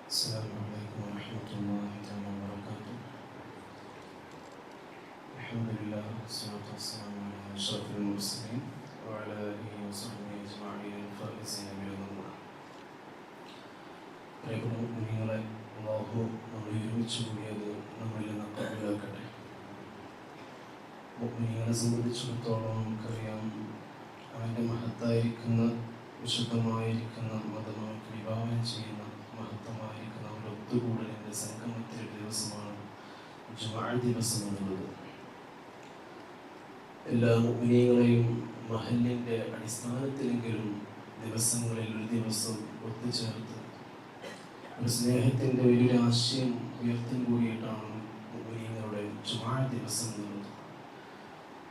السلام عليكم ورحمة الله تعالى وبركاته. الحمد لله والصلاة والسلام على أشرف المرسلين وعلى آله وصحبه أجمعين الفائزين برضا الله. പ്രിയപ്പെട്ട കുഞ്ഞുങ്ങളെ, അല്ലാഹു നമ്മൾ ഒരുമിച്ച് കൂടിയത് നമ്മളിൽ നിന്ന് കബൂലാക്കട്ടെ. മുഅ്മിനീങ്ങളെ സംബന്ധിച്ചിടത്തോളം നമുക്കറിയാം, അവൻ്റെ മഹത്തായിരിക്കുന്ന വിശുദ്ധമായിരിക്കുന്ന മതമാക്കി വിഭാവനം ചെയ്യുന്ന മഹത്തമായിരിക്കുന്ന ഒരു ഒത്തുകൂടലിൻ്റെ സംഗമത്തിൻ്റെ ദിവസമാണ് ജുമുഅ ദിവസം എന്നുള്ളത്. എല്ലാ മുഅ്മിനീങ്ങളെയും മഹല്ലിൻ്റെ അടിസ്ഥാനത്തിലെങ്കിലും ദിവസങ്ങളിൽ ഒരു ദിവസം ഒത്തുചേർത്ത് ഒരു സ്നേഹത്തിൻ്റെ വലിയൊരു ആശയം ഉയർത്തി കൂടിയിട്ടാണ് മുഅ്മിനീങ്ങളുടെ ജുമുഅ ദിവസം എന്നുള്ളത്.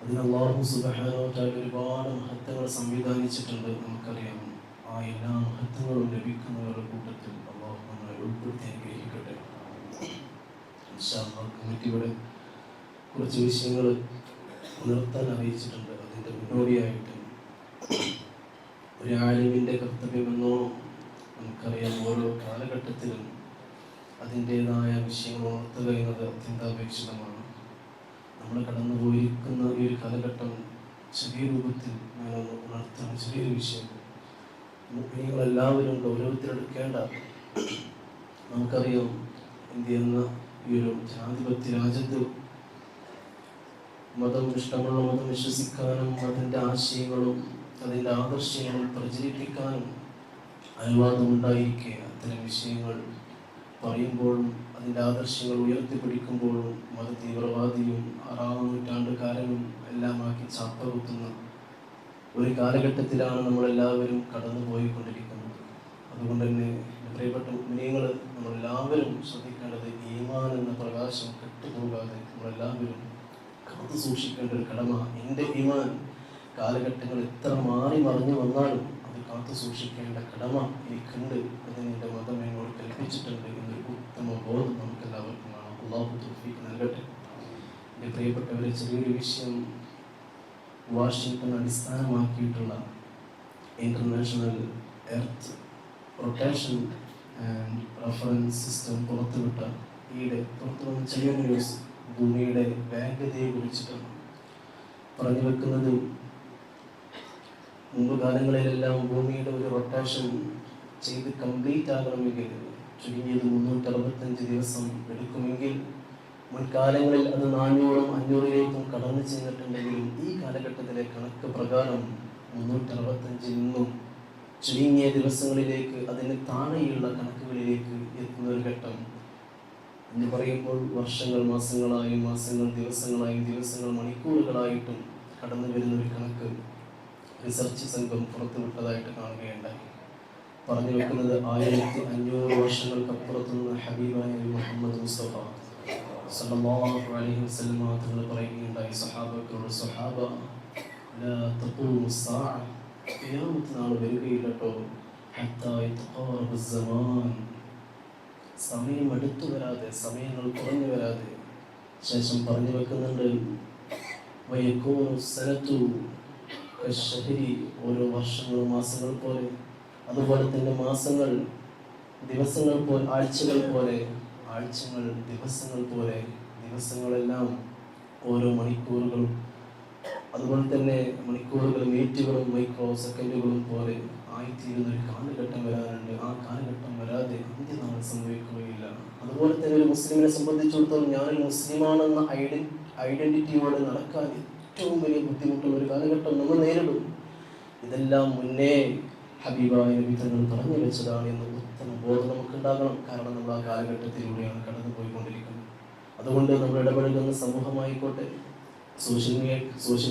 അതിന് അല്ലാഹു സുബ്ഹാനഹു വ തആല ഒരുപാട് മഹത്വങ്ങൾ സംവിധാനിച്ചിട്ടുണ്ട്. നമുക്കറിയാം, ആ എല്ലാ മഹത്വങ്ങളും ലഭിക്കുന്നവരുടെ കൂട്ടത്തിൽ അല്ലാഹു നമ്മളെ ഉൾപ്പെടുത്തി അനുഗ്രഹിക്കട്ടെ. ഇൻഷാ അല്ലാഹ് കമ്മിറ്റിയുടെ കുറച്ച് വിഷയങ്ങൾ ഉണർത്താൻ അറിയിച്ചിട്ടുണ്ട്. അതിൻ്റെ മുന്നോടിയായിട്ട് ഒരു ആലിമിൻ്റെ കർത്തവ്യമെന്നോണം നമുക്കറിയാം, ഓരോ കാലഘട്ടത്തിലും അതിൻ്റേതായ വിഷയങ്ങൾ ഉണർത്തുക എന്നത് അത്യന്താപേക്ഷിതമാണ്. നമ്മൾ കടന്നു പോയിരിക്കുന്ന ഈ ഒരു കാലഘട്ടം ചെറിയ രൂപത്തിൽ ഞാനൊന്ന് ഉണർത്തുന്ന ചെറിയൊരു വിഷയം മുഅ്മിനീങ്ങളെല്ലാവരും ഗൗരവത്തിലെടുക്കേണ്ട. നമുക്കറിയാം, ഇന്ത്യ എന്ന ഈ ഒരു ജനാധിപത്യ രാജ്യത്ത് മതം ഇഷ്ടമുള്ള മതം വിശ്വസിക്കാനും അതിൻ്റെ ആശയങ്ങളും അതിൻ്റെ ആദർശങ്ങളും പ്രചരിപ്പിക്കാനും അനുവാദമുണ്ടായിരിക്കെ അത്തരം വിഷയങ്ങൾ പറയുമ്പോഴും അതിൻ്റെ ആദർശങ്ങൾ ഉയർത്തിപ്പിടിക്കുമ്പോഴും മത തീവ്രവാദിയും 6-ാം നൂറ്റാണ്ടുകാരനും എല്ലാമാക്കി ചാപ്പകുത്തുന്ന ഒരു കാലഘട്ടത്തിലാണ് നമ്മളെല്ലാവരും കടന്നു പോയിക്കൊണ്ടിരിക്കുന്നത്. അതുകൊണ്ട് തന്നെ പ്രിയപ്പെട്ട മുഅ്മിനീങ്ങൾ, നമ്മളെല്ലാവരും ശ്രദ്ധിക്കേണ്ടത് ഈമാൻ എന്ന പ്രകാശം കെട്ടുപോകാതെ നമ്മളെല്ലാവരും കാത്തു സൂക്ഷിക്കേണ്ട ഒരു കടമ. എൻ്റെ ഈമാൻ കാലഘട്ടങ്ങൾ എത്ര മാറി മറിഞ്ഞു വന്നാലും അത് കാത്തു സൂക്ഷിക്കേണ്ട കടമ എനിക്കുണ്ട്. അതിന് എൻ്റെ മതം എന്നോട് കൽപ്പിച്ചിട്ടുണ്ട് എന്നൊരു ഉത്തമ ബോധം നമുക്കെല്ലാവർക്കും വേണം. അല്ലാഹു തൗഫീഖ് നൽകട്ടെ. എൻ്റെ പ്രിയപ്പെട്ടവരെ, ചെറിയൊരു വിഷയം. വാഷിംഗ്ടൺ അടിസ്ഥാനമാക്കിയിട്ടുള്ള international earth rotation and reference system പുറത്തുവിട്ട പുറത്തുവന്ന ചെറിയ ന്യൂസ് ഭൂമിയുടെ വേഗതയെ കുറിച്ചിട്ടാണ് പറഞ്ഞു വെക്കുന്നത്. മുമ്പ് കാലങ്ങളിലെല്ലാം ഭൂമിയുടെ ഒരു റൊട്ടേഷൻ ചെയ്ത് കംപ്ലീറ്റ് ആകണമെങ്കിൽ ചുരുങ്ങിയത് 365 ദിവസം എടുക്കുമെങ്കിൽ മുൻകാലങ്ങളിൽ അത് 400-500 കടന്നു ചെന്നിട്ടുണ്ടെങ്കിലും ഈ കാലഘട്ടത്തിലെ കണക്ക് പ്രകാരം 365 നിന്നും ചുരുങ്ങിയ ദിവസങ്ങളിലേക്ക്, അതിന് താഴെയുള്ള കണക്കുകളിലേക്ക് എത്തുന്ന ഒരു ഘട്ടം എന്ന് പറയുമ്പോൾ വർഷങ്ങൾ മാസങ്ങളായും, മാസങ്ങൾ ദിവസങ്ങളായും, ദിവസങ്ങൾ മണിക്കൂറുകളായിട്ടും കടന്നു വരുന്ന ഒരു കണക്ക് റിസർച്ച് സംഘം പുറത്തുവിട്ടതായിട്ട് കാണുകയുണ്ടായി. പറഞ്ഞു വെക്കുന്നത് 1500 വർഷങ്ങൾക്കപ്പുറത്തുനിന്ന് ഹബീബായ മുഹമ്മദ് മുസ്തഫ സല്ലല്ലാഹു അലൈഹി വസല്ലം തങ്ങൾ പറയുകയുണ്ടായി, സഹാബത്തോട്, സഹാബ ലാ തഖൂമു സ്സാഅ, ഖിയാമത്ത് നാൾ വരികയില്ലട്ടോ, ഹത്താ യതഖാറബ അസ്സമാൻ, സമയം അടുത്തു വരാതെ, സമയങ്ങൾ കുറഞ്ഞു വരാതെ. ശേഷം പറഞ്ഞു വെക്കുന്നുണ്ട്, വയകൂനു സനതു കശ്ശഹരി, ഓരോ വർഷങ്ങളും മാസങ്ങൾ പോലെ, അതുപോലെ തന്നെ മാസങ്ങൾ ദിവസങ്ങൾ പോലെ, ആഴ്ചകൾ പോലെ, ആഴ്ചകൾ ദിവസങ്ങൾ പോലെ, ദിവസങ്ങളെല്ലാം ഓരോ മണിക്കൂറുകളും, അതുപോലെ തന്നെ മണിക്കൂറുകൾ മിനിറ്റുകളും മൈക്രോ സെക്കൻഡുകളും പോലെ ആയിത്തീരുന്ന ഒരു കാലഘട്ടം വരാനുണ്ട്. ആ കാലഘട്ടം വരാതെ അന്ത്യനാൾ സംഭവിക്കുകയില്ല. അതുപോലെ തന്നെ ഒരു മുസ്ലിമിനെ സംബന്ധിച്ചിടത്തോളം ഞാനൊരു മുസ്ലിമാണെന്ന ഐഡന്റിറ്റിയോടെ നടക്കാൻ ഏറ്റവും വലിയ ബുദ്ധിമുട്ടുള്ള ഒരു കാലഘട്ടം നമ്മൾ നേരിടും. ഇതെല്ലാം മുന്നേ ഹബീബായ നബി തങ്ങൾ പറഞ്ഞു വെച്ചതാണ് എന്ന് ഉത്തമ ബോധം നമുക്കുണ്ടാകണം. കാരണം നമ്മൾ ആ കാലഘട്ടത്തിലൂടെയാണ് കടന്നു പോയിക്കൊണ്ടിരിക്കുന്നത്. അതുകൊണ്ട് നമ്മൾ ഇടപഴകുന്ന സമൂഹമായിക്കോട്ടെ, സോഷ്യൽ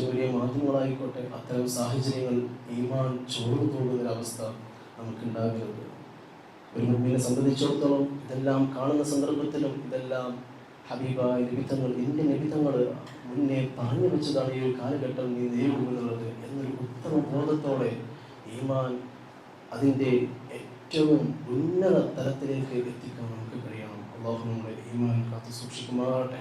മീഡിയ മാധ്യമങ്ങളായിക്കോട്ടെ, അത്തരം സാഹചര്യങ്ങൾ ഈമാൻ ചോർന്നു പോകുന്നൊരവസ്ഥ നമുക്കുണ്ടാകരുത്. ഒരു മുഅ്മിനെ സംബന്ധിച്ചിടത്തോളം ഇതെല്ലാം കാണുന്ന സന്ദർഭത്തിലും ഇതെല്ലാം ഹബീബായ നബിതങ്ങൾ, എൻ്റെ നബിതങ്ങൾ മുന്നേ പറഞ്ഞു വെച്ചതാണ് ഈ ഒരു കാലഘട്ടം നീ നേരിടുമെന്നുള്ളത് എന്നൊരു ഉത്തമ ബോധത്തോടെ ഈമാൻ അതിൻ്റെ ഏറ്റവും ഉന്നത തലത്തിലേക്ക് എത്തിക്കാൻ നമുക്ക് കഴിയണം. അല്ലാഹു നമ്മുടെ ഈമാൻ കാത്തു സൂക്ഷിക്കുമാറാകട്ടെ.